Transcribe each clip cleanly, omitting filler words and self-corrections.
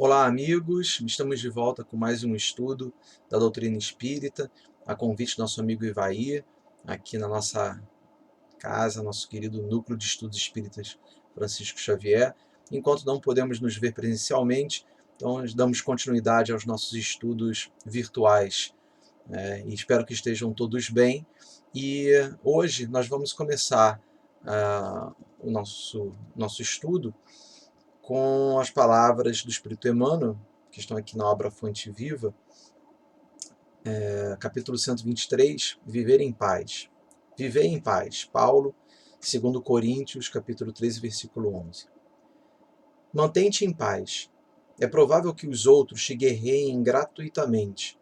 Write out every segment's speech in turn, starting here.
Olá, amigos! Estamos de volta com mais um estudo da doutrina espírita, a convite do nosso amigo Ivaí, aqui na nossa casa, nosso querido Núcleo de Estudos Espíritas Francisco Xavier. Enquanto não podemos nos ver presencialmente, então nós damos continuidade aos nossos estudos virtuais. E espero que estejam todos bem. E hoje nós vamos começar o nosso estudo com as palavras do Espírito Emmanuel, que estão aqui na obra Fonte Viva, capítulo 123, Viver em Paz. Viver em paz. Paulo, 2 Coríntios, capítulo 13, versículo 11. Mantém-te em paz. É provável que os outros te guerreiem gratuitamente,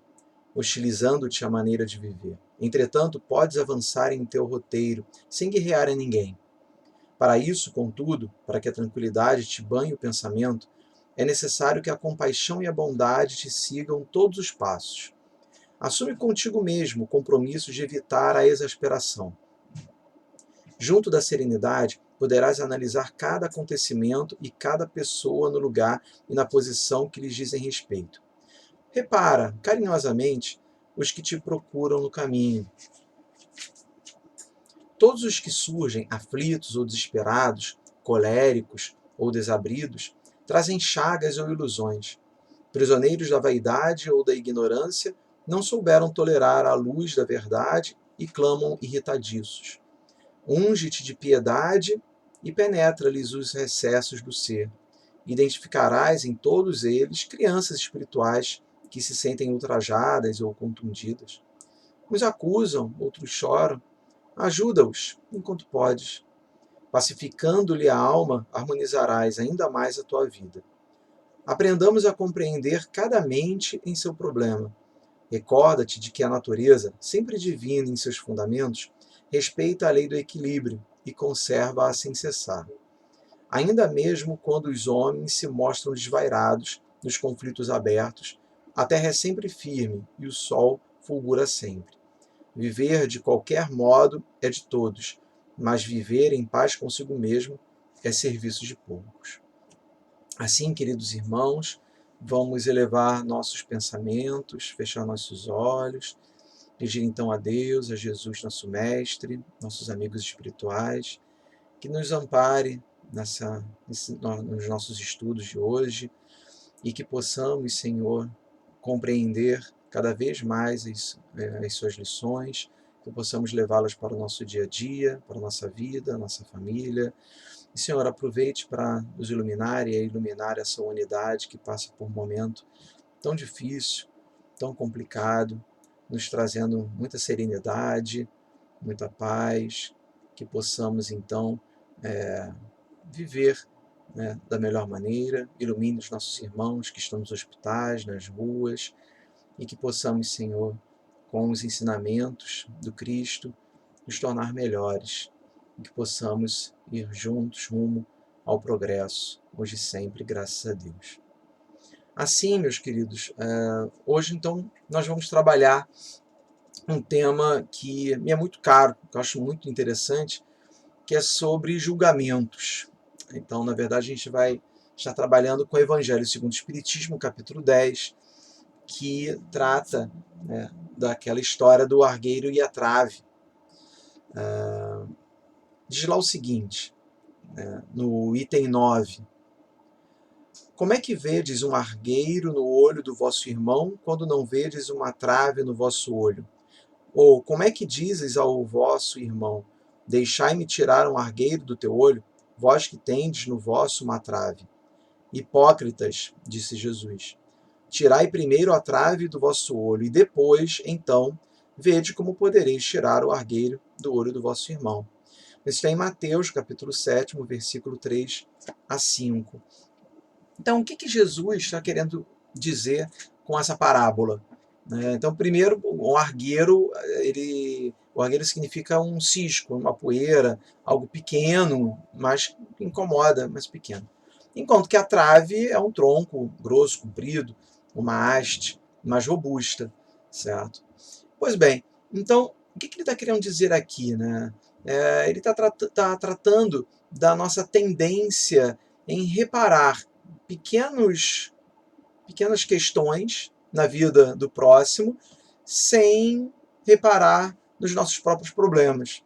hostilizando-te a maneira de viver. Entretanto, podes avançar em teu roteiro, sem guerrear a ninguém. Para isso, contudo, para que a tranquilidade te banhe o pensamento, é necessário que a compaixão e a bondade te sigam todos os passos. Assume contigo mesmo o compromisso de evitar a exasperação. Junto da serenidade, poderás analisar cada acontecimento e cada pessoa no lugar e na posição que lhes dizem respeito. Repara, carinhosamente, os que te procuram no caminho. Todos os que surgem aflitos ou desesperados, coléricos ou desabridos, trazem chagas ou ilusões. Prisioneiros da vaidade ou da ignorância, não souberam tolerar a luz da verdade e clamam irritadiços. Unge-te de piedade e penetra-lhes os recessos do ser. Identificarás em todos eles crianças espirituais que se sentem ultrajadas ou contundidas. Uns acusam, outros choram. Ajuda-os enquanto podes. Pacificando-lhe a alma, harmonizarás ainda mais a tua vida. Aprendamos a compreender cada mente em seu problema. Recorda-te de que a natureza, sempre divina em seus fundamentos, respeita a lei do equilíbrio e conserva-a sem cessar. Ainda mesmo quando os homens se mostram desvairados nos conflitos abertos, a terra é sempre firme e o sol fulgura sempre. Viver de qualquer modo é de todos, mas viver em paz consigo mesmo é serviço de poucos. Assim, queridos irmãos, vamos elevar nossos pensamentos, fechar nossos olhos, pedir então a Deus, a Jesus, nosso Mestre, nossos amigos espirituais, que nos ampare nos nossos estudos de hoje e que possamos, Senhor, compreender cada vez mais as suas lições, que possamos levá-las para o nosso dia a dia, para a nossa vida, a nossa família. E, Senhor, aproveite para nos iluminar e iluminar essa unidade que passa por um momento tão difícil, tão complicado, nos trazendo muita serenidade, muita paz, que possamos, então, viver, né, da melhor maneira. Ilumine os nossos irmãos que estão nos hospitais, nas ruas, e que possamos, Senhor, com os ensinamentos do Cristo, nos tornar melhores, e que possamos ir juntos rumo ao progresso, hoje e sempre, graças a Deus. Assim, meus queridos, hoje então nós vamos trabalhar um tema que me é muito caro, que eu acho muito interessante, que é sobre julgamentos. Então, na verdade, a gente vai estar trabalhando com o Evangelho segundo o Espiritismo, capítulo 10, que trata, né, daquela história do argueiro e a trave. Diz lá o seguinte, né, no item 9: como é que vedes um argueiro no olho do vosso irmão, quando não vedes uma trave no vosso olho? Ou como é que dizes ao vosso irmão: deixai-me tirar um argueiro do teu olho, vós que tendes no vosso uma trave? Hipócritas, disse Jesus, tirai primeiro a trave do vosso olho, e depois, então, vede como podereis tirar o argueiro do olho do vosso irmão. Isso está em Mateus, capítulo 7, versículo 3 a 5. Então, o que Jesus está querendo dizer com essa parábola? Então, primeiro, o argueiro significa um cisco, uma poeira, algo pequeno, mas incomoda, mas pequeno. Enquanto que a trave é um tronco grosso, comprido, uma haste mais robusta, certo? Pois bem, então, o que ele está querendo dizer aqui, né? Ele está tratando da nossa tendência em reparar pequenos pequenas questões na vida do próximo, sem reparar nos nossos próprios problemas.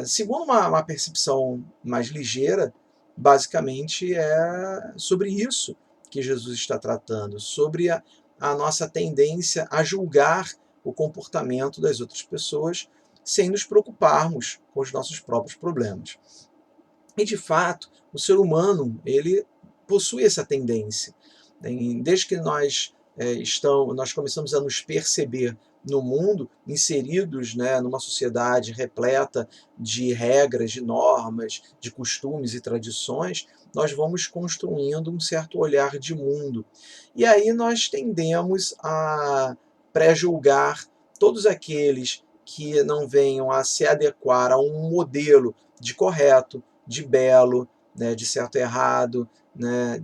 Segundo uma percepção mais ligeira, basicamente é sobre isso que Jesus está tratando, sobre a nossa tendência a julgar o comportamento das outras pessoas sem nos preocuparmos com os nossos próprios problemas. E, de fato, o ser humano ele possui essa tendência. Desde que nós começamos a nos perceber no mundo, inseridos, né, numa sociedade repleta de regras, de normas, de costumes e tradições, nós vamos construindo um certo olhar de mundo. E aí nós tendemos a pré-julgar todos aqueles que não venham a se adequar a um modelo de correto, de belo, né, de certo e errado, né,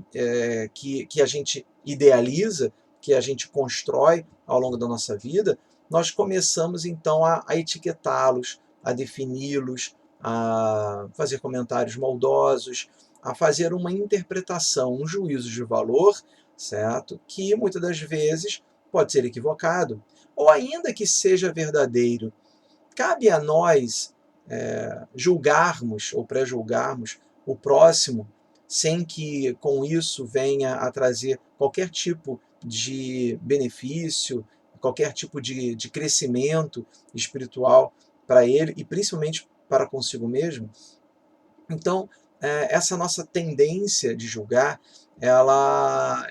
que a gente idealiza, que a gente constrói ao longo da nossa vida, nós começamos então a etiquetá-los, a defini-los, a fazer comentários maldosos, a fazer uma interpretação, um juízo de valor, certo? Que muitas das vezes pode ser equivocado, ou ainda que seja verdadeiro. Cabe a nós julgarmos ou pré-julgarmos o próximo sem que com isso venha a trazer qualquer tipo de benefício, qualquer tipo de crescimento espiritual para ele e principalmente para consigo mesmo. Então, essa nossa tendência de julgar, ela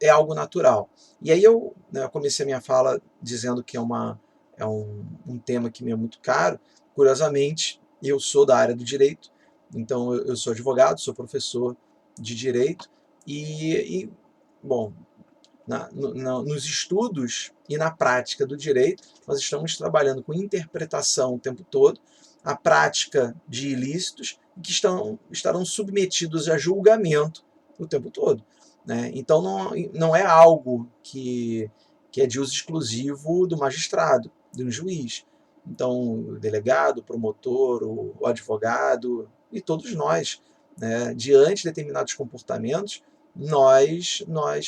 é algo natural. E aí eu comecei a minha fala dizendo que é um tema que me é muito caro. Curiosamente, eu sou da área do direito, então eu sou advogado, sou professor de direito, bom, nos estudos e na prática do direito, nós estamos trabalhando com interpretação o tempo todo, a prática de ilícitos que estarão submetidos a julgamento o tempo todo. Né? Então não é algo que é de uso exclusivo do magistrado, do juiz. Então, o delegado, o promotor, o advogado e todos nós, né, diante de determinados comportamentos, nós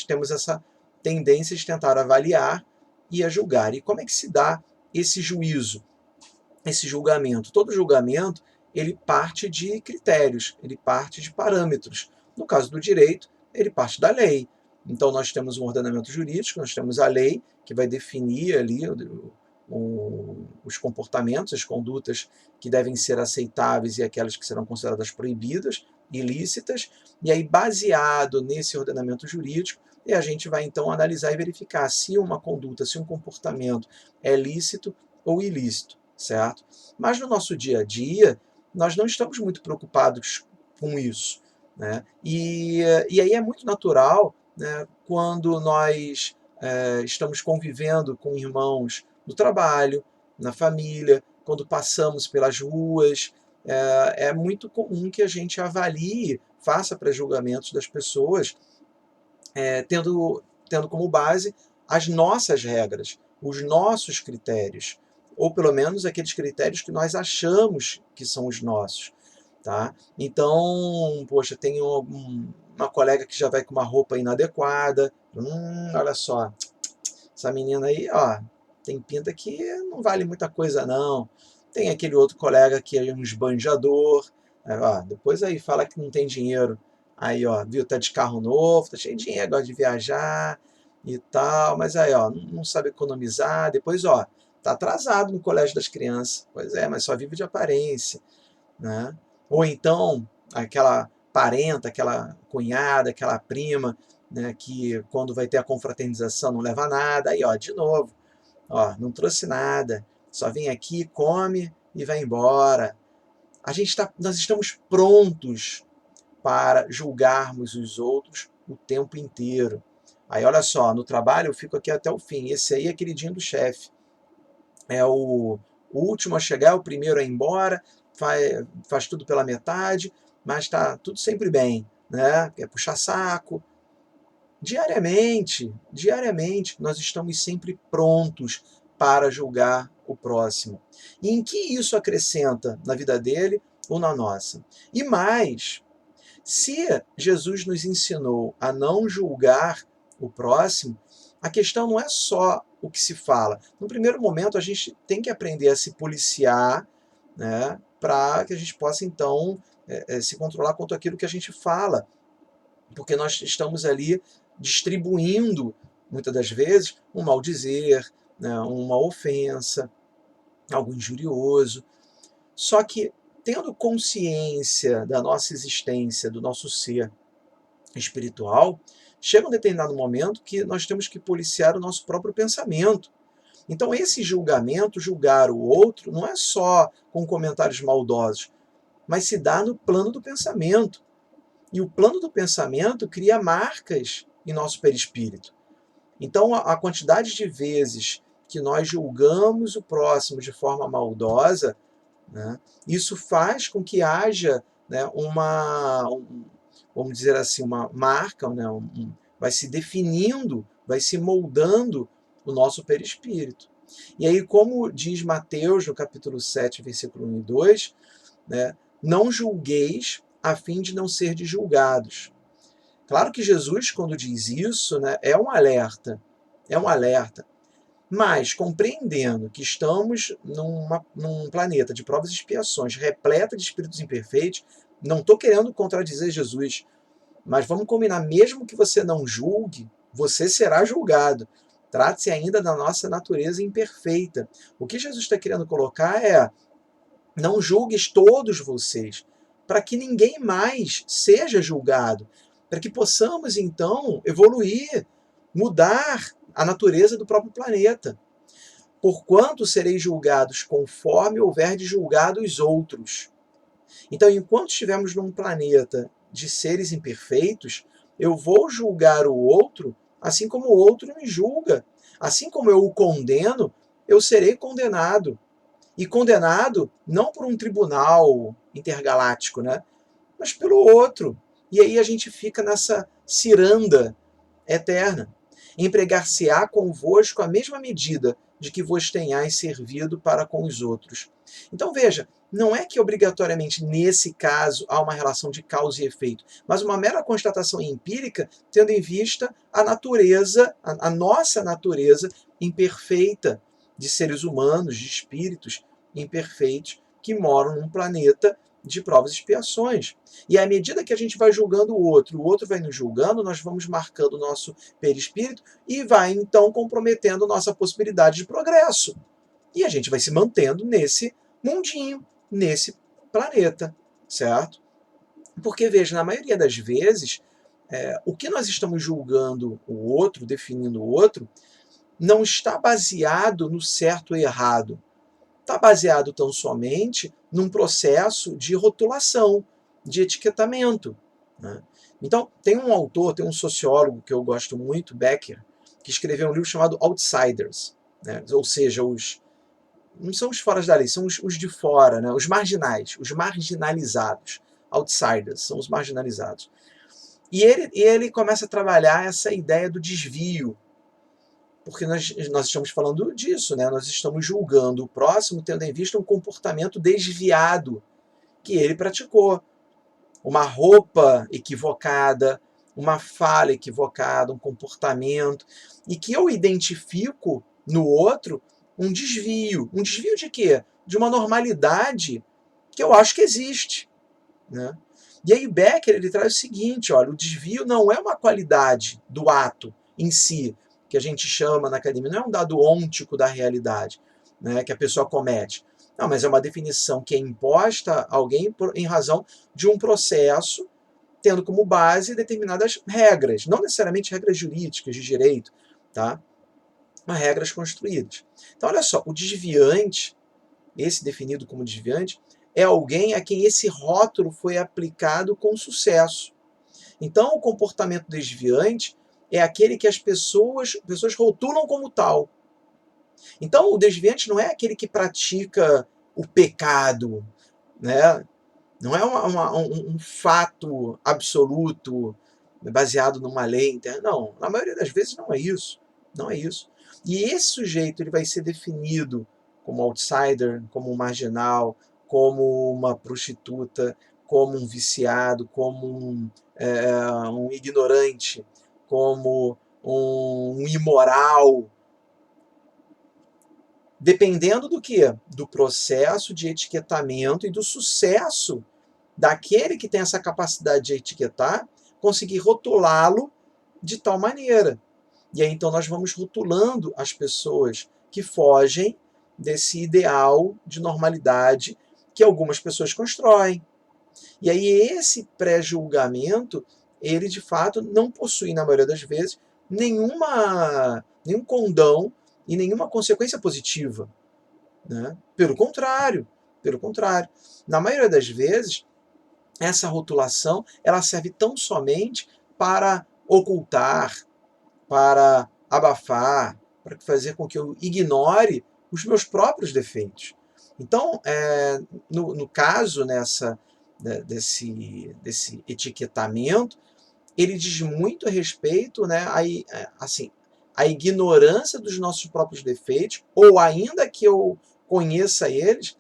temos essa tendência de tentar avaliar e a julgar. E como é que se dá esse juízo, esse julgamento? Todo julgamento ele parte de critérios, ele parte de parâmetros. No caso do direito, ele parte da lei. Então nós temos um ordenamento jurídico, nós temos a lei que vai definir ali os comportamentos, as condutas que devem ser aceitáveis e aquelas que serão consideradas proibidas, ilícitas, e aí baseado nesse ordenamento jurídico, e a gente vai então analisar e verificar se uma conduta, se um comportamento é lícito ou ilícito, certo? Mas no nosso dia a dia, nós não estamos muito preocupados com isso, né? E aí é muito natural, né, quando nós estamos convivendo com irmãos no trabalho, na família, quando passamos pelas ruas, é muito comum que a gente avalie, faça pré-julgamentos das pessoas, tendo como base as nossas regras, os nossos critérios, ou pelo menos aqueles critérios que nós achamos que são os nossos. Tá? Então, poxa, tem uma colega que já vai com uma roupa inadequada, olha só, essa menina aí, ó, tem pinta que não vale muita coisa não. Tem aquele outro colega que é um esbanjador, ó, depois aí fala que não tem dinheiro. Aí, ó, viu, tá de carro novo, tá cheio de dinheiro, gosta de viajar e tal, mas aí, ó, não sabe economizar. Depois, ó, tá atrasado no colégio das crianças. Pois é, mas só vive de aparência, né? Ou então, aquela parenta, aquela cunhada, aquela prima, né, que quando vai ter a confraternização não leva nada, aí, ó, de novo, ó, não trouxe nada, só vem aqui, come e vai embora. Nós estamos prontos para julgarmos os outros o tempo inteiro. Aí, olha só, no trabalho eu fico aqui até o fim. Esse aí é queridinho do chefe. É o último a chegar, o primeiro a ir embora, faz tudo pela metade, mas está tudo sempre bem, né? Quer puxar saco. Diariamente, nós estamos sempre prontos para julgar o próximo. E em que isso acrescenta na vida dele ou na nossa? E mais, se Jesus nos ensinou a não julgar o próximo, a questão não é só o que se fala. No primeiro momento, a gente tem que aprender a se policiar, né, para que a gente possa, então, se controlar quanto àquilo que a gente fala, porque nós estamos ali distribuindo, muitas das vezes, um maldizer, né, uma ofensa, algo injurioso. Só que, tendo consciência da nossa existência, do nosso ser espiritual, chega um determinado momento que nós temos que policiar o nosso próprio pensamento. Então, esse julgamento, julgar o outro, não é só com comentários maldosos, mas se dá no plano do pensamento. E o plano do pensamento cria marcas em nosso perispírito. Então, a quantidade de vezes que nós julgamos o próximo de forma maldosa, né, isso faz com que haja, né, vamos dizer assim, uma marca, né, vai se definindo, vai se moldando o nosso perispírito. E aí, como diz Mateus, no capítulo 7, versículo 1 e 2, né, não julgueis a fim de não ser julgados. Claro que Jesus, quando diz isso, né, é um alerta, mas compreendendo que estamos num planeta de provas e expiações, repleta de espíritos imperfeitos, não estou querendo contradizer Jesus, mas vamos combinar, mesmo que você não julgue, você será julgado. Trata-se ainda da nossa natureza imperfeita. O que Jesus está querendo colocar é: não julgues todos vocês, para que ninguém mais seja julgado, para que possamos, então, evoluir, mudar a natureza do próprio planeta. Porquanto sereis julgados conforme houver de julgar os outros. Então, enquanto estivermos num planeta de seres imperfeitos, eu vou julgar o outro assim como o outro me julga. Assim como eu o condeno, eu serei condenado. E condenado não por um tribunal intergaláctico, né? Mas pelo outro. E aí a gente fica nessa ciranda eterna. Empregar-se-á convosco a mesma medida de que vos tenhais servido para com os outros. Então veja, não é que obrigatoriamente nesse caso há uma relação de causa e efeito, mas uma mera constatação empírica, tendo em vista a natureza, a nossa natureza imperfeita de seres humanos, de espíritos imperfeitos que moram num planeta de provas e expiações. E à medida que a gente vai julgando o outro vai nos julgando, nós vamos marcando o nosso perispírito e vai então comprometendo nossa possibilidade de progresso. E a gente vai se mantendo nesse mundinho, nesse planeta, certo? Porque, veja, na maioria das vezes, o que nós estamos julgando o outro, definindo o outro, não está baseado no certo ou errado. Está baseado tão somente num processo de rotulação, de etiquetamento, né? Então, tem um autor, tem um sociólogo que eu gosto muito, Becker, que escreveu um livro chamado Outsiders, né? Ou seja, não são os fora da lei, são os de fora, né? Os marginais, os marginalizados. Outsiders são os marginalizados. E ele começa a trabalhar essa ideia do desvio, porque nós estamos falando disso, né? Nós estamos julgando o próximo tendo em vista um comportamento desviado que ele praticou. Uma roupa equivocada, uma fala equivocada, um comportamento, e que eu identifico no outro um desvio. Um desvio de quê? De uma normalidade que eu acho que existe, né? E aí Becker ele traz o seguinte, olha, o desvio não é uma qualidade do ato em si, que a gente chama na academia, não é um dado ôntico da realidade, né, que a pessoa comete. Não, mas é uma definição que é imposta a alguém em razão de um processo tendo como base determinadas regras, não necessariamente regras jurídicas de direito, tá? Mas regras construídas. Então, olha só, o desviante, esse definido como desviante, é alguém a quem esse rótulo foi aplicado com sucesso. Então, o comportamento desviante é aquele que as pessoas rotulam como tal. Então, o desviante não é aquele que pratica o pecado, né? Não é um fato absoluto baseado numa lei interna. Não, na maioria das vezes não é isso. Não é isso. E esse sujeito ele vai ser definido como outsider, como um marginal, como uma prostituta, como um viciado, como um ignorante, como um imoral, dependendo do quê? Do processo de etiquetamento e do sucesso daquele que tem essa capacidade de etiquetar, conseguir rotulá-lo de tal maneira. E aí então nós vamos rotulando as pessoas que fogem desse ideal de normalidade que algumas pessoas constroem. E aí esse pré-julgamento, ele de fato não possui, na maioria das vezes, nenhum condão e nenhuma consequência positiva, né? Pelo contrário. Na maioria das vezes, essa rotulação ela serve tão somente para ocultar, para abafar, para fazer com que eu ignore os meus próprios defeitos. Então, no caso desse etiquetamento, ele diz muito a respeito, né, assim, a ignorância dos nossos próprios defeitos, ou ainda que eu conheça eles,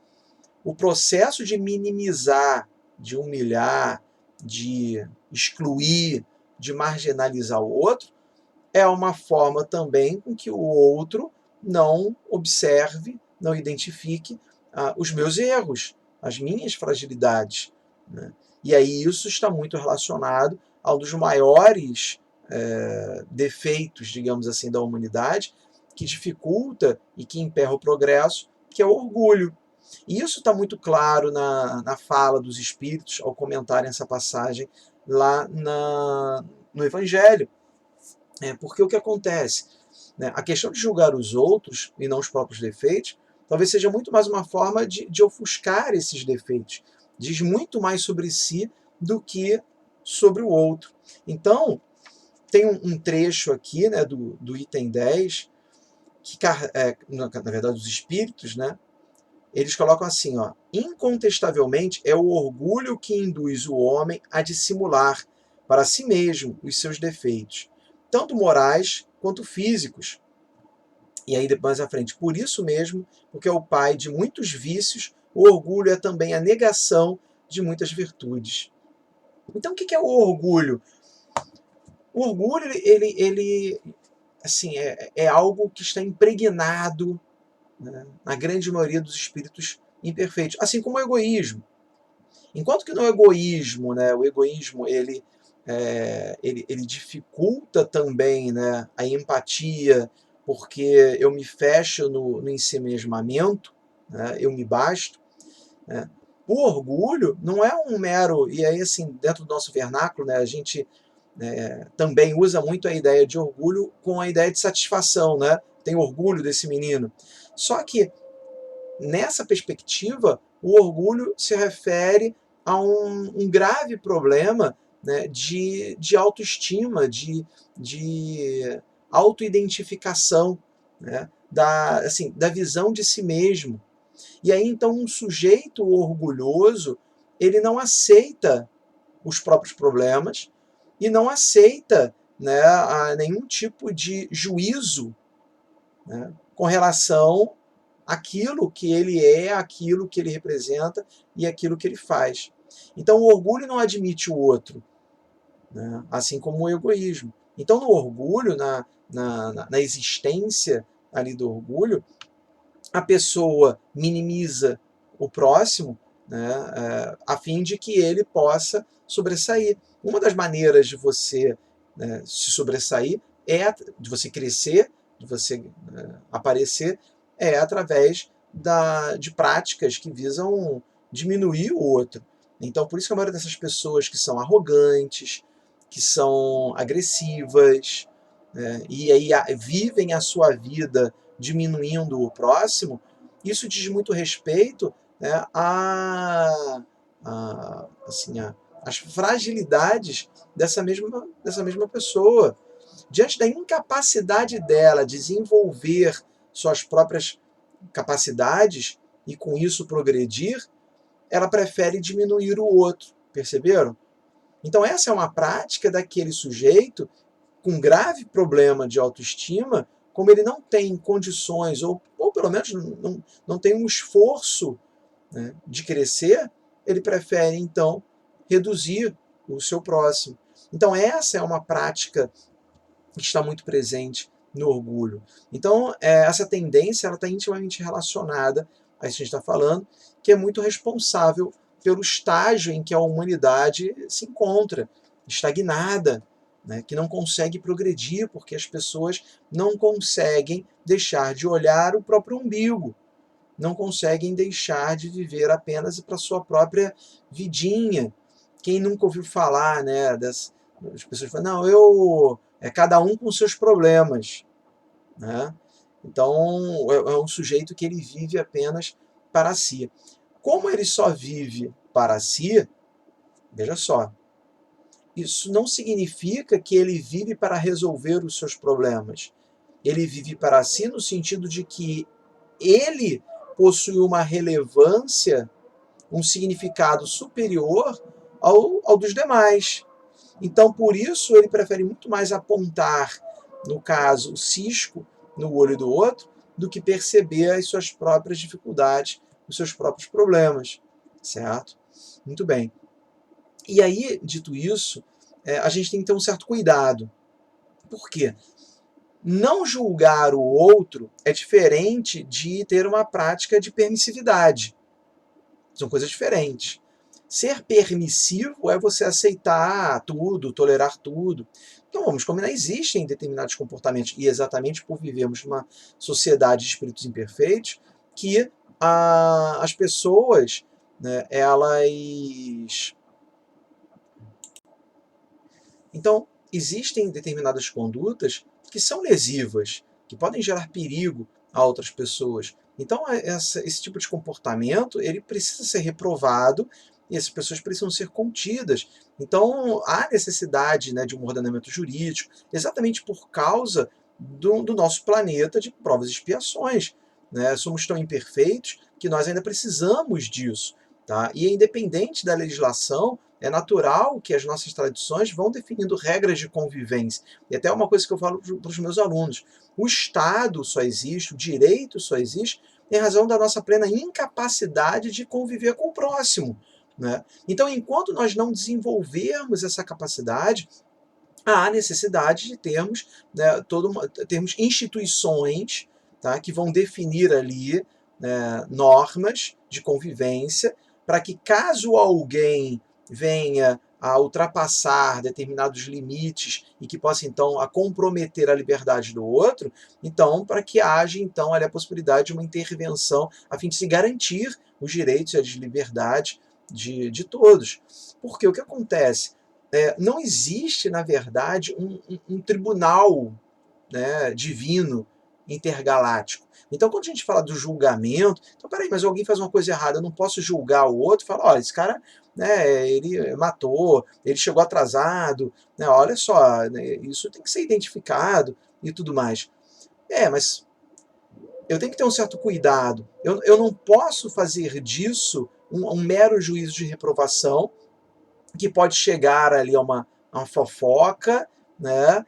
o processo de minimizar, de humilhar, de excluir, de marginalizar o outro, é uma forma também com que o outro não observe, não identifique os meus erros, as minhas fragilidades, né? E aí isso está muito relacionado a um dos maiores defeitos, digamos assim, da humanidade, que dificulta e que emperra o progresso, que é o orgulho. E isso está muito claro na fala dos Espíritos ao comentarem essa passagem lá no Evangelho. Porque o que acontece? Né? A questão de julgar os outros e não os próprios defeitos talvez seja muito mais uma forma de ofuscar esses defeitos. Diz muito mais sobre si do que sobre o outro. Então, tem um trecho aqui, né, do item 10, que, na verdade, os espíritos, né, eles colocam assim, ó: incontestavelmente é o orgulho que induz o homem a dissimular para si mesmo os seus defeitos, tanto morais quanto físicos. E aí, depois à frente, por isso mesmo, porque é o pai de muitos vícios, o orgulho é também a negação de muitas virtudes. Então, o que é o orgulho? O orgulho, ele assim, é algo que está impregnado, né, na grande maioria dos espíritos imperfeitos, assim como o egoísmo. Enquanto que no egoísmo, né, o egoísmo ele dificulta também, né, a empatia, porque eu me fecho no ensimesmamento, né, eu me basto. Né. O orgulho não é um mero, e aí assim, dentro do nosso vernáculo, né, a gente também usa muito a ideia de orgulho com a ideia de satisfação, né? Tem orgulho desse menino. Só que nessa perspectiva, o orgulho se refere a um grave problema, né, de autoestima, de autoidentificação, né, da visão de si mesmo. E aí, então, um sujeito orgulhoso, ele não aceita os próprios problemas e não aceita, né, nenhum tipo de juízo, né, com relação àquilo que ele é, aquilo que ele representa e aquilo que ele faz. Então o orgulho não admite o outro, né, assim como o egoísmo. Então no orgulho, na existência ali do orgulho, a pessoa minimiza o próximo, né, a fim de que ele possa sobressair. Uma das maneiras de você, né, se sobressair, de você crescer, de você aparecer, é através de práticas que visam diminuir o outro. Então, por isso que a maioria dessas pessoas que são arrogantes, que são agressivas, né, e aí vivem a sua vida diminuindo o próximo, isso diz muito respeito, né, assim, as fragilidades dessa mesma pessoa. Diante da incapacidade dela de desenvolver suas próprias capacidades e com isso progredir, ela prefere diminuir o outro. Perceberam? Então essa é uma prática daquele sujeito com grave problema de autoestima, como ele não tem condições, ou pelo menos não tem um esforço, né, de crescer, ele prefere, então, reduzir o seu próximo. Então, essa é uma prática que está muito presente no orgulho. Então, essa tendência está intimamente relacionada a isso que a gente está falando, que é muito responsável pelo estágio em que a humanidade se encontra, estagnada, né, que não consegue progredir, porque as pessoas não conseguem deixar de olhar o próprio umbigo, não conseguem deixar de viver apenas para a sua própria vidinha. Quem nunca ouviu falar, né, das pessoas falam, não, é cada um com seus problemas, né? Então, é um sujeito que ele vive apenas para si. Como ele só vive para si, veja só, isso não significa que ele vive para resolver os seus problemas. Ele vive para si no sentido de que ele possui uma relevância, um significado superior ao dos demais. Então, por isso, ele prefere muito mais apontar, no caso, o cisco no olho do outro, do que perceber as suas próprias dificuldades, os seus próprios problemas. Certo? Muito bem. E aí, dito isso, a gente tem que ter um certo cuidado. Por quê? Não julgar o outro é diferente de ter uma prática de permissividade. São coisas diferentes. Ser permissivo é você aceitar tudo, tolerar tudo. Então, vamos combinar, existem determinados comportamentos, e exatamente por vivermos numa sociedade de espíritos imperfeitos, que as pessoas, né, elas... Então, existem determinadas condutas que são lesivas, que podem gerar perigo a outras pessoas. Então, esse tipo de comportamento, ele precisa ser reprovado e essas pessoas precisam ser contidas. Então, há necessidade, né, de um ordenamento jurídico, exatamente por causa do nosso planeta de provas e expiações. Né? Somos tão imperfeitos que nós ainda precisamos disso. Tá? E independente da legislação, é natural que as nossas tradições vão definindo regras de convivência. E até uma coisa que eu falo para os meus alunos: o Estado só existe, o direito só existe, em razão da nossa plena incapacidade de conviver com o próximo. Né? Então, enquanto nós não desenvolvermos essa capacidade, há necessidade de termos, né, termos instituições, tá, que vão definir ali, né, normas de convivência, para que caso alguém venha a ultrapassar determinados limites e que possa então a comprometer a liberdade do outro, então para que haja então ali a possibilidade de uma intervenção a fim de se garantir os direitos e as liberdades de todos. Porque o que acontece? Não existe, na verdade, um tribunal, né, divino intergaláctico. Então, quando a gente fala do julgamento, então, peraí, mas alguém faz uma coisa errada, eu não posso julgar o outro e falar, olha, esse cara, né, ele matou, ele chegou atrasado, né, olha só, né, isso tem que ser identificado e tudo mais. Mas eu tenho que ter um certo cuidado. Eu não posso fazer disso um mero juízo de reprovação, que pode chegar ali a uma fofoca, né,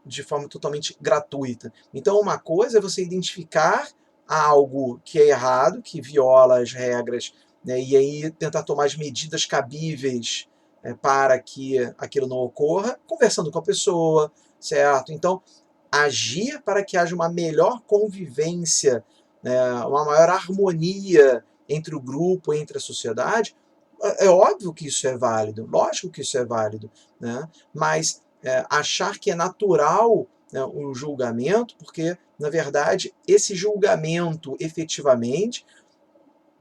de forma totalmente gratuita. Então, uma coisa é você identificar algo que é errado, que viola as regras, né, e aí tentar tomar as medidas cabíveis para que aquilo não ocorra, conversando com a pessoa, certo? Então, agir para que haja uma melhor convivência, né, uma maior harmonia entre o grupo, entre a sociedade. É óbvio que isso é válido, lógico que isso é válido, né? Mas achar que é natural, né, o julgamento, porque, na verdade, esse julgamento, efetivamente,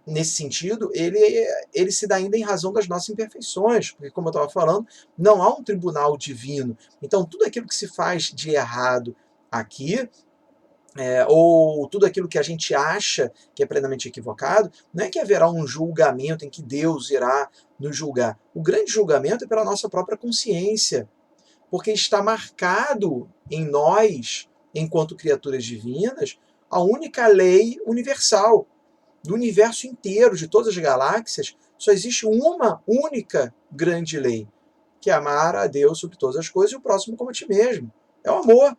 nesse sentido, ele se dá ainda em razão das nossas imperfeições, porque, como eu estava falando, não há um tribunal divino. Então, tudo aquilo que se faz de errado aqui, ou tudo aquilo que a gente acha que é plenamente equivocado, não é que haverá um julgamento em que Deus irá nos julgar. O grande julgamento é pela nossa própria consciência, porque está marcado em nós, enquanto criaturas divinas, a única lei universal. Do universo inteiro, de todas as galáxias, só existe uma única grande lei, que é amar a Deus sobre todas as coisas e o próximo como a ti mesmo. É o amor.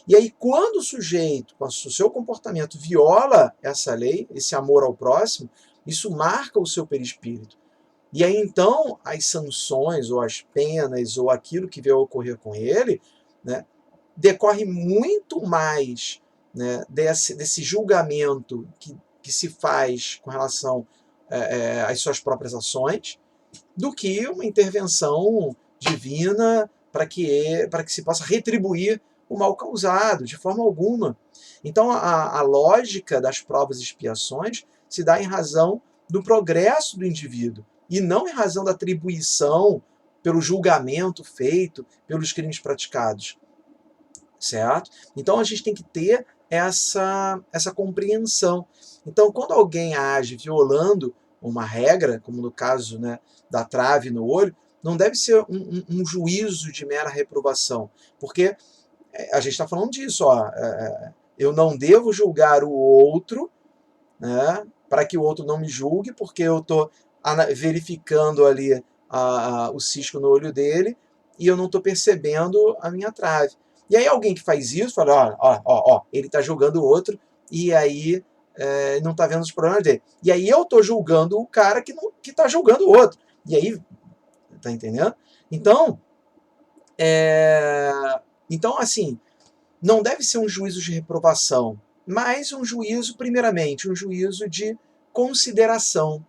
E aí, quando o sujeito, com o seu comportamento, viola essa lei, esse amor ao próximo, isso marca o seu perispírito. E aí, então, as sanções, ou as penas, ou aquilo que veio a ocorrer com ele, né, decorre muito mais, né, desse julgamento que se faz com relação às suas próprias ações, do que uma intervenção divina para que se possa retribuir o mal causado, de forma alguma. Então, a lógica das provas e expiações se dá em razão do progresso do indivíduo, e não em razão da atribuição pelo julgamento feito pelos crimes praticados. Certo? Então, a gente tem que ter essa compreensão. Então, quando alguém age violando uma regra, como no caso, né, da trave no olho, não deve ser um juízo de mera reprovação, porque a gente está falando disso, ó, eu não devo julgar o outro, né, para que o outro não me julgue, porque eu estou verificando ali o cisco no olho dele e eu não estou percebendo a minha trave. E aí alguém que faz isso fala, ó, ele está julgando o outro e aí não está vendo os problemas dele. E aí eu estou julgando o cara que está julgando o outro. E aí, tá entendendo? Então, assim, não deve ser um juízo de reprovação, mas um juízo, primeiramente, um juízo de consideração.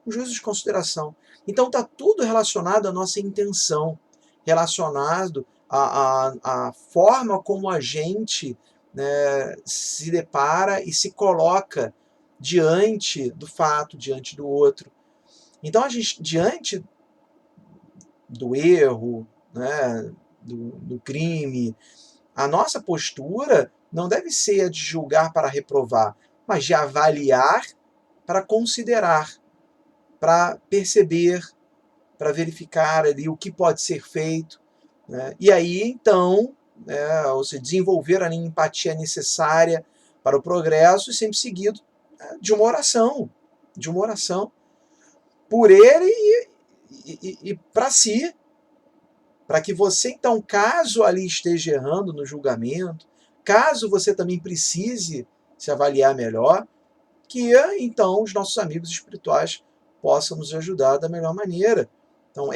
Um juízo de consideração. Então está tudo relacionado à nossa intenção, relacionado à forma como a gente, né, se depara e se coloca diante do fato, diante do outro. Então a gente, diante do erro, né, do crime, a nossa postura não deve ser a de julgar para reprovar, mas de avaliar para considerar, para perceber, para verificar ali o que pode ser feito, né? E aí, então, ou seja, desenvolver a empatia necessária para o progresso, e sempre seguido, né, de uma oração por ele e para si, para que você, então, caso ali esteja errando no julgamento, caso você também precise se avaliar melhor, que então os nossos amigos espirituais possam nos ajudar da melhor maneira. Então,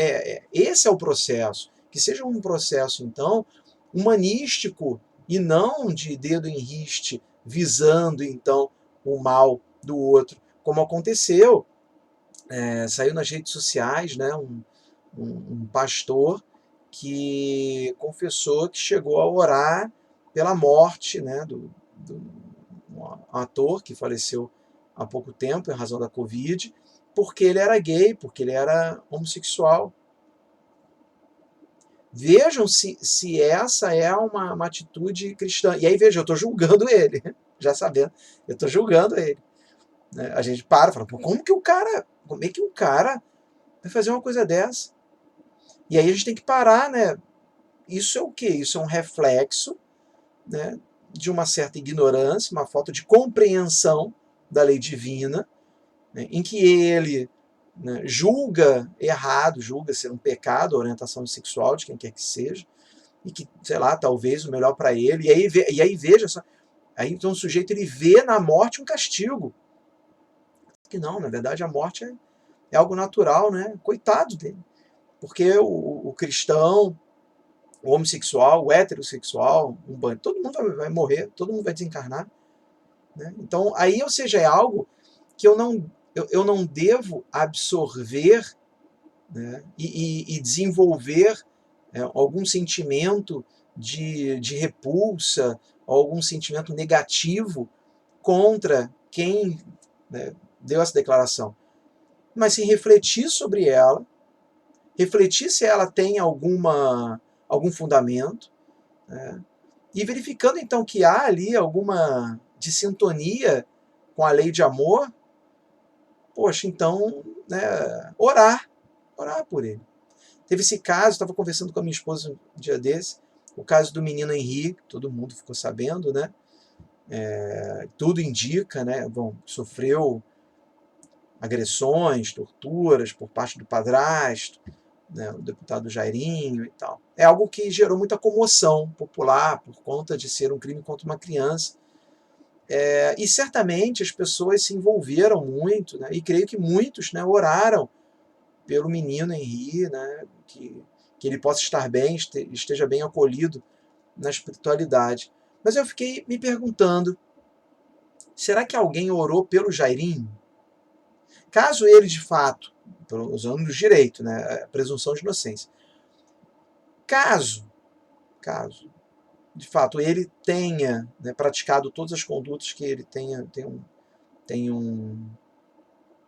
esse é o processo. Que seja um processo, então, humanístico e não de dedo em riste, visando, então, o mal do outro. Como aconteceu, saiu nas redes sociais, né, um pastor que confessou que chegou a orar pela morte, né, um ator que faleceu há pouco tempo em razão da Covid, porque ele era gay, porque ele era homossexual. Vejam se essa é uma atitude cristã. E aí, veja, eu estou julgando ele, já sabendo, eu estou julgando ele. Né? A gente para e fala, como é que um cara vai fazer uma coisa dessa? E aí a gente tem que parar, né? Isso é o quê? Isso é um reflexo, né, de uma certa ignorância, uma falta de compreensão da lei divina, né, em que ele, né, julga errado, julga ser um pecado a orientação sexual de quem quer que seja, e que, sei lá, talvez o melhor para ele, e aí veja só, aí então o sujeito ele vê na morte um castigo, que não, na verdade a morte é algo natural, né, coitado dele, porque o cristão, o homossexual, o heterossexual, todo mundo vai morrer, todo mundo vai desencarnar. Né? Então, aí, ou seja, é algo que eu não devo absorver, né, e desenvolver algum sentimento de repulsa, algum sentimento negativo contra quem, né, deu essa declaração. Mas se refletir sobre ela, refletir se ela tem algum fundamento, né, e verificando então que há ali alguma dissintonia com a lei de amor, poxa, então, né, orar por ele. Teve esse caso, estava conversando com a minha esposa um dia desse, o caso do menino Henrique, todo mundo ficou sabendo, né? Tudo indica, né? Bom, sofreu agressões, torturas por parte do padrasto, né, o deputado Jairinho e tal. É algo que gerou muita comoção popular por conta de ser um crime contra uma criança. E certamente as pessoas se envolveram muito, né, e creio que muitos, né, oraram pelo menino Henri, né, que que ele possa estar bem, esteja bem acolhido na espiritualidade. Mas eu fiquei me perguntando, será que alguém orou pelo Jairinho? Caso ele, de fato, usando o direito, né, a presunção de inocência, caso, de fato, ele tenha, né, praticado todas as condutas que ele tenham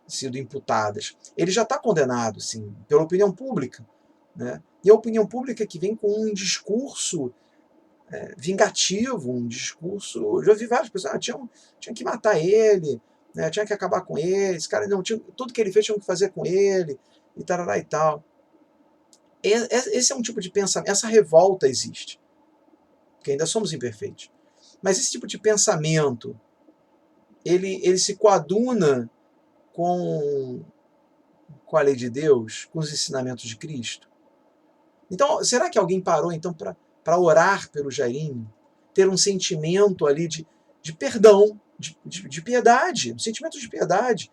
sido imputadas, ele já está condenado, sim, pela opinião pública. Né? E a opinião pública que vem com um discurso vingativo, um discurso... Eu já vi várias pessoas, tinha que matar ele, né? Tinha que acabar com ele, esse cara, não, tudo que ele fez tinha que fazer com ele, e tarará e tal. Esse é um tipo de pensamento, essa revolta existe, porque ainda somos imperfeitos. Mas esse tipo de pensamento, ele se coaduna com a lei de Deus, com os ensinamentos de Cristo? Então, será que alguém parou então para orar pelo Jairinho? Ter um sentimento ali de perdão, de piedade, um sentimento de piedade.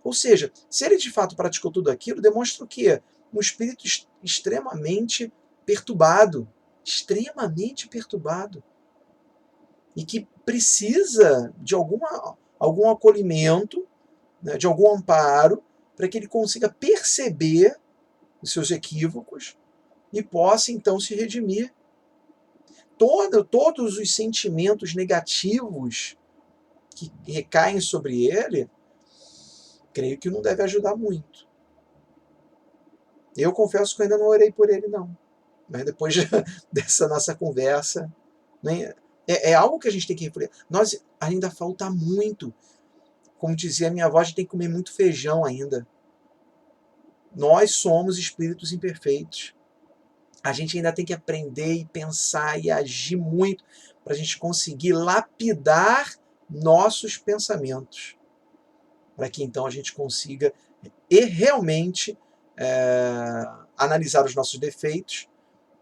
Ou seja, se ele de fato praticou tudo aquilo, demonstra o quê? Um espírito extremamente perturbado. Extremamente perturbado. E que precisa de algum acolhimento, né, de algum amparo, para que ele consiga perceber os seus equívocos e possa então se redimir. Todos os sentimentos negativos que recaem sobre ele, creio que não deve ajudar muito. Eu confesso que eu ainda não orei por ele, não. Mas depois dessa nossa conversa, né, é algo que a gente tem que refletir. Nós ainda falta muito. Como dizia a minha avó, a gente tem que comer muito feijão ainda. Nós somos espíritos imperfeitos. A gente ainda tem que aprender e pensar e agir muito para a gente conseguir lapidar nossos pensamentos. Para que então a gente consiga realmente analisar os nossos defeitos,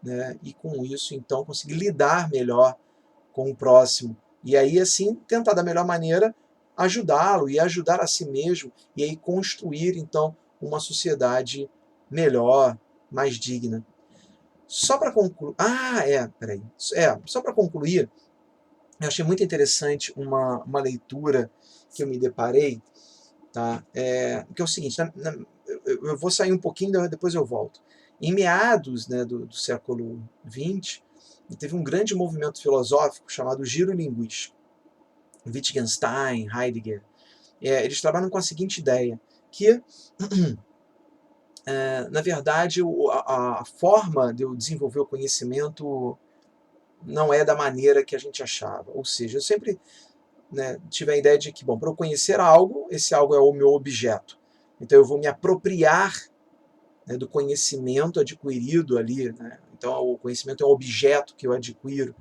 né, e com isso então conseguir lidar melhor com o próximo. E aí assim tentar da melhor maneira ajudá-lo e ajudar a si mesmo e aí construir então uma sociedade melhor, mais digna. Só para concluir... Só para concluir, eu achei muito interessante uma leitura que eu me deparei, tá? Que é o seguinte, eu vou sair um pouquinho, depois eu volto. Em meados, né, do século XX, teve um grande movimento filosófico chamado Giro Linguístico. Wittgenstein, Heidegger, eles trabalham com a seguinte ideia, que na verdade, a forma de eu desenvolver o conhecimento não é da maneira que a gente achava. Ou seja, eu sempre, né, tive a ideia de que, bom, para eu conhecer algo, esse algo é o meu objeto. Então eu vou me apropriar, né, do conhecimento adquirido ali. Né? Então o conhecimento é um objeto que eu adquiro.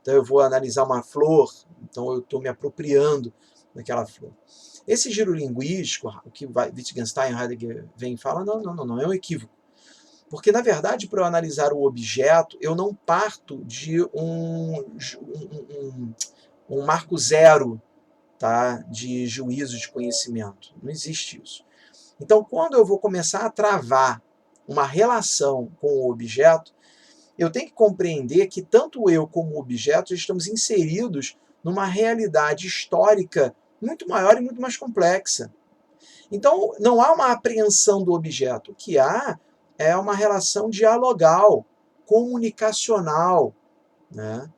Então eu vou analisar uma flor, então eu estou me apropriando daquela flor. Esse giro linguístico, o que Wittgenstein e Heidegger vem e fala, não, é um equívoco. Porque, na verdade, para eu analisar o objeto, eu não parto de um marco zero, tá, de juízo de conhecimento. Não existe isso. Então, quando eu vou começar a travar uma relação com o objeto, eu tenho que compreender que tanto eu como o objeto estamos inseridos numa realidade histórica muito maior e muito mais complexa. Então, não há uma apreensão do objeto. O que há é uma relação dialogal, comunicacional, né?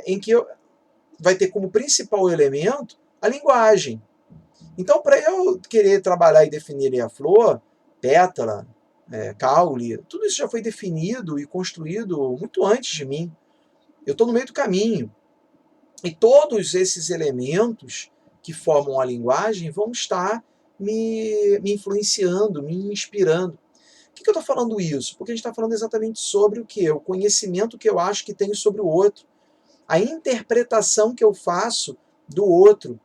Em que vai ter como principal elemento a linguagem. Então, para eu querer trabalhar e definir a flor, pétala, caule, tudo isso já foi definido e construído muito antes de mim. Eu estou no meio do caminho. E todos esses elementos que formam a linguagem vão estar me influenciando, me inspirando. Por que eu estou falando isso? Porque a gente está falando exatamente sobre o quê? O conhecimento que eu acho que tenho sobre o outro. A interpretação que eu faço do outro.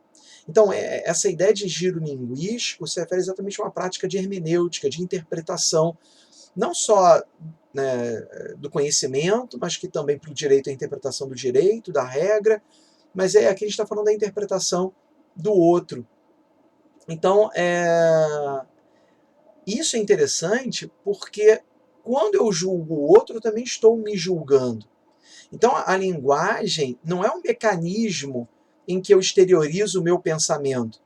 Então, essa ideia de giro linguístico se refere exatamente a uma prática de hermenêutica, de interpretação, não só, né, do conhecimento, mas que também para o direito, a interpretação do direito, da regra, mas aqui a gente está falando da interpretação do outro. Então, isso é interessante porque quando eu julgo o outro, eu também estou me julgando. Então, a linguagem não é um mecanismo em que eu exteriorizo o meu pensamento.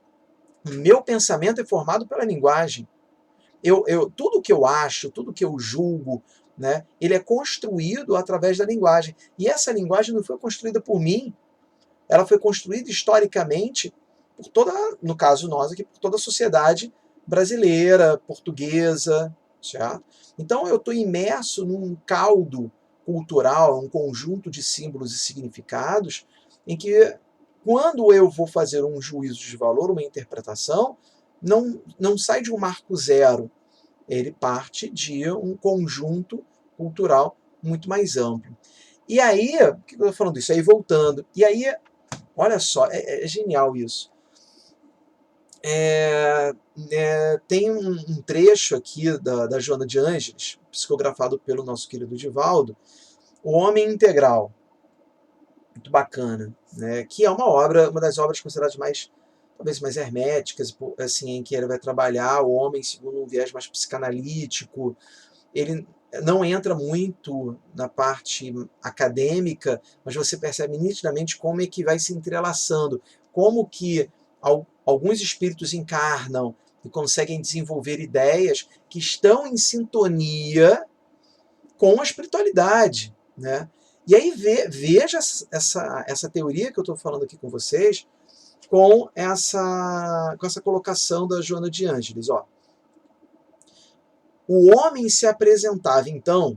O meu pensamento é formado pela linguagem. Tudo que eu acho, tudo que eu julgo, né, ele é construído através da linguagem. E essa linguagem não foi construída por mim, ela foi construída historicamente por toda, no caso nós aqui, por toda a sociedade brasileira, portuguesa, certo? Então eu estou imerso num caldo cultural, um conjunto de símbolos e significados, em que quando eu vou fazer um juízo de valor, uma interpretação, não sai de um marco zero, ele parte de um conjunto cultural muito mais amplo. E aí, por que eu estou falando isso? Aí voltando, e aí, olha só, é genial isso. Tem um trecho aqui da Joana de Ângeles, psicografado pelo nosso querido Divaldo, O Homem Integral, muito bacana, né? Que é uma das obras consideradas mais, talvez mais herméticas, assim, em que ele vai trabalhar o homem segundo um viés mais psicanalítico. Ele não entra muito na parte acadêmica, mas você percebe nitidamente como é que vai se entrelaçando, como que alguns espíritos encarnam e conseguem desenvolver ideias que estão em sintonia com a espiritualidade, né? E aí veja essa teoria que eu estou falando aqui com vocês com essa colocação da Joana de Ângeles. Ó. O homem se apresentava, então,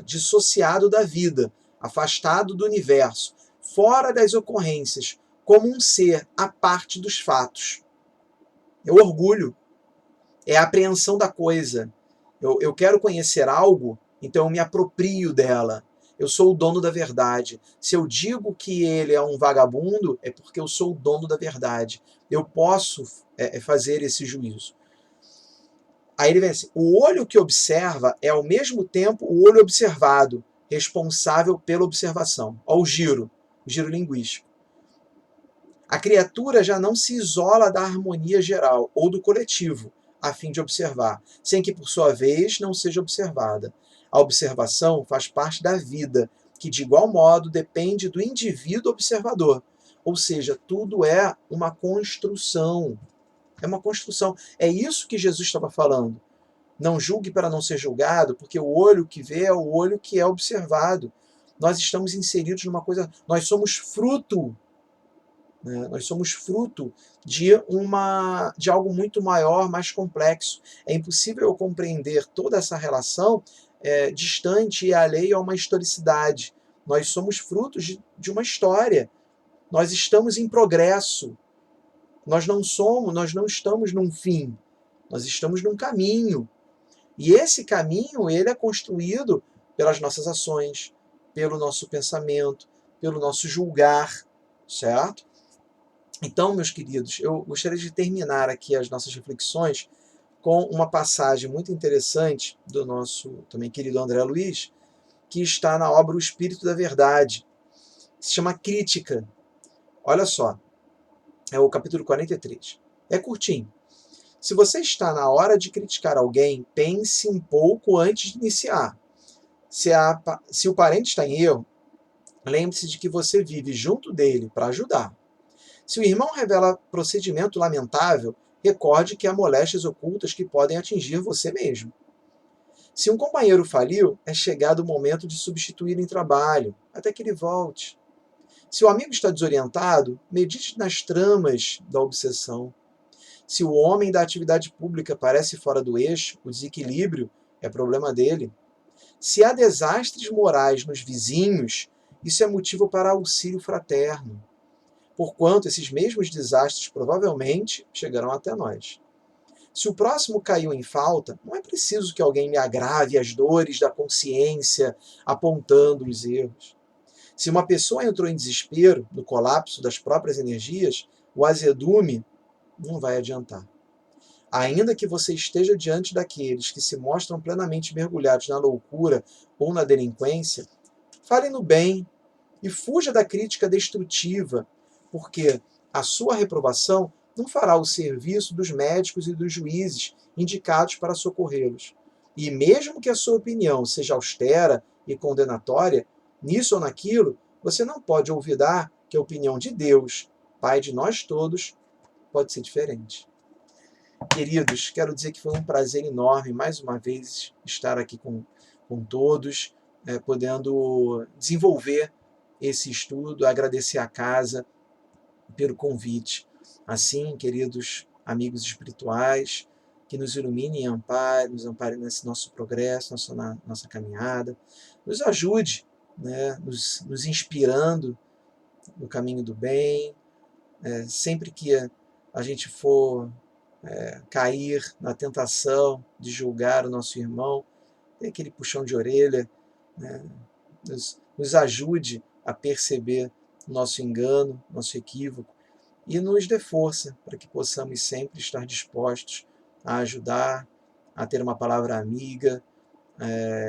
dissociado da vida, afastado do universo, fora das ocorrências, como um ser à parte dos fatos. É o orgulho, é a apreensão da coisa. Eu quero conhecer algo, então eu me aproprio dela. Eu sou o dono da verdade. Se eu digo que ele é um vagabundo, é porque eu sou o dono da verdade. Eu posso fazer esse juízo. Aí ele vem assim: o olho que observa é ao mesmo tempo o olho observado, responsável pela observação. Olha o giro linguístico. A criatura já não se isola da harmonia geral ou do coletivo, a fim de observar, sem que, por sua vez, não seja observada. A observação faz parte da vida, que, de igual modo, depende do indivíduo observador. Ou seja, tudo é uma construção. É uma construção. É isso que Jesus estava falando. Não julgue para não ser julgado, porque o olho que vê é o olho que é observado. Nós estamos inseridos numa coisa. Nós somos fruto. Né? Nós somos fruto de algo muito maior, mais complexo. É impossível eu compreender toda essa relação distante e alheia a uma historicidade. Nós somos frutos de uma história. Nós estamos em progresso. Nós não estamos num fim. Nós estamos num caminho. E esse caminho ele é construído pelas nossas ações, pelo nosso pensamento, pelo nosso julgar, certo? Então, meus queridos, eu gostaria de terminar aqui as nossas reflexões com uma passagem muito interessante do nosso também querido André Luiz, que está na obra O Espírito da Verdade. Se chama Crítica. Olha só, é o capítulo 43. É curtinho. Se você está na hora de criticar alguém, pense um pouco antes de iniciar. Se o parente está em erro, lembre-se de que você vive junto dele para ajudar. Se o irmão revela procedimento lamentável, recorde que há moléstias ocultas que podem atingir você mesmo. Se um companheiro faliu, é chegado o momento de substituí-lo em trabalho, até que ele volte. Se o amigo está desorientado, medite nas tramas da obsessão. Se o homem da atividade pública parece fora do eixo, o desequilíbrio é problema dele. Se há desastres morais nos vizinhos, isso é motivo para auxílio fraterno, porquanto esses mesmos desastres provavelmente chegarão até nós. Se o próximo caiu em falta, não é preciso que alguém me agrave as dores da consciência apontando os erros. Se uma pessoa entrou em desespero, no colapso das próprias energias, o azedume não vai adiantar. Ainda que você esteja diante daqueles que se mostram plenamente mergulhados na loucura ou na delinquência, fale no bem e fuja da crítica destrutiva, porque a sua reprovação não fará o serviço dos médicos e dos juízes indicados para socorrê-los. E mesmo que a sua opinião seja austera e condenatória, nisso ou naquilo, você não pode olvidar que a opinião de Deus, Pai de nós todos, pode ser diferente. Queridos, quero dizer que foi um prazer enorme, mais uma vez, estar aqui com todos, podendo desenvolver esse estudo, agradecer à casa pelo convite. Assim, queridos amigos espirituais, que nos ilumine e ampare, nos ampare nesse nosso progresso, nossa caminhada, nos ajude, né, nos inspirando no caminho do bem, sempre que a gente for cair na tentação de julgar o nosso irmão, tem aquele puxão de orelha, né, nos ajude a perceber o nosso engano, nosso equívoco, e nos dê força para que possamos sempre estar dispostos a ajudar, a ter uma palavra amiga,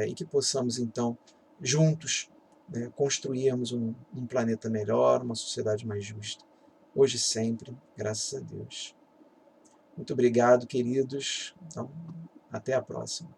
e que possamos, então, juntos, né, construirmos um planeta melhor, uma sociedade mais justa. Hoje e sempre, graças a Deus. Muito obrigado, queridos. Então, até a próxima.